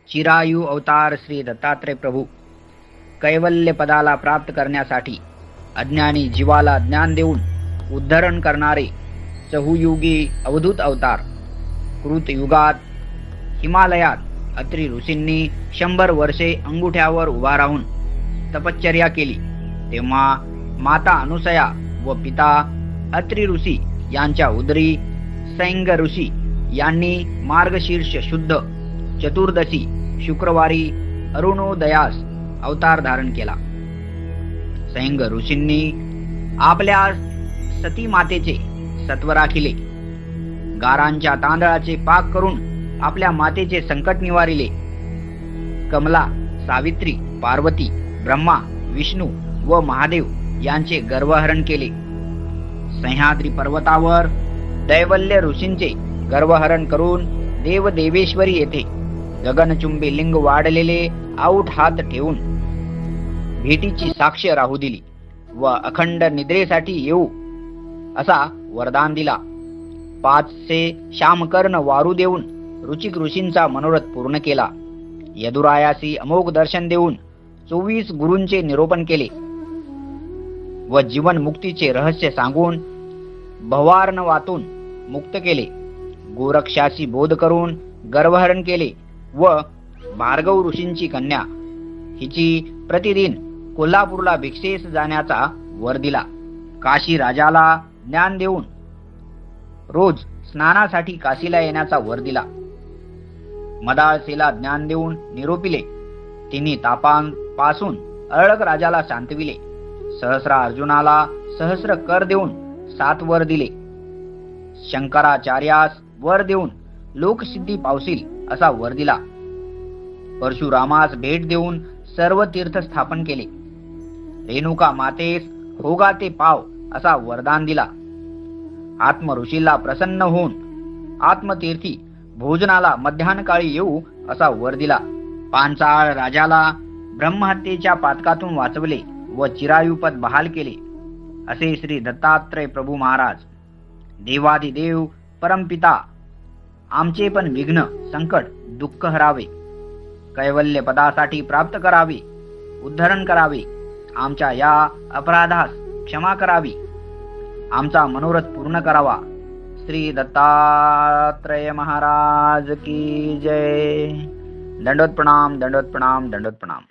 चिरायू अवतार श्री दत्तात्रय प्रभू कैवल्य पदाला प्राप्त करण्यासाठी अज्ञानी जीवाला ज्ञान देऊन उद्धरण करणारे चहुयुगी अवधूत अवतार। कृत युगात हिमालयात अत्रि ऋषींनी 100 वर्षे अंगुठ्यावर उभा राहून तपश्चर्या केली, तेव्हा माता अनुसया व पिता अत्रि ऋषी यांच्या उदरी सैंग ऋषी यांनी मार्गशीर्ष शुद्ध चतुर्दशी शुक्रवारी अरुणोदयास अवतार धारण केला। सैंग ऋषींनी आपल्या सती मातेचे सत्व राखिले, गारांच्या तांदळाचे पाक करून आपल्या मातेचे संकट निवारिले। कमला, सावित्री, पार्वती, ब्रह्मा, विष्णू व महादेव यांचे गर्वहरण केले। सह्याद्री पर्वतावर दैवल्य ऋषींचे गर्वहरण करून देवदेवेश्वरी येथे गगनचुंबी लिंग वाढलेले आऊट हात ठेवून भेटीची साक्ष राहू दिली व अखंड निद्रेसाठी येऊ असा वरदान दिला। 500 श्यामकर्ण वारू देऊन रुचिक ऋषींचा मनोरथ पूर्ण केला। यदुरायासी अमोघ दर्शन देऊन 24 गुरूंचे निरोपण केले व जीवन मुक्तीचे रहस्य सांगून भवार्णवातून मुक्त केले। गोरक्षासी बोध करून गर्वहरण केले व भार्गव ऋषींची कन्या हिची प्रतिदिन कोल्हापूरला भिक्षेस जाण्याचा वर दिला। काशी राजाला ज्ञान देऊन रोज स्नानासाठी काशीला येण्याचा वर दिला। मदाळसेला ज्ञान देऊन निरोपिले, तिने तापांपासून अरळक राजाला शांतविले। सहस्रा अर्जुनाला सहस्र कर देऊन 7 वर दिले। शंकराचार्यास वर देऊन लोकसिद्धी पावसील असा वर दिला। परशुरामास भेट देऊन सर्व तीर्थ स्थापन केले। रेणुका मातेस होगा ते पाव असा वरदान दिला। आत्म ऋषीला प्रसन्न होऊन आत्मतीर्थी भोजनाला मध्यान्हकाळी येऊ असा वर दिला। पांचाळ राजाला ब्रह्महत्येच्या पातकातून वाचवले व चिरायुपद बहाल केले। असे श्री दत्तात्रय प्रभू महाराज देवादिदेव परमपिता आमचे पण विघ्न संकट दुःख हरावे, कैवल्य पदासाठी प्राप्त करावे, उद्धरण करावे, आमच्या या अपराधास क्षमा करावी, आमचा मनोरथ पूर्ण करावा। श्री दत्तात्रय महाराज की जय। दंडोत प्रणाम, दंडोत प्रणाम, दंडोत प्रणाम।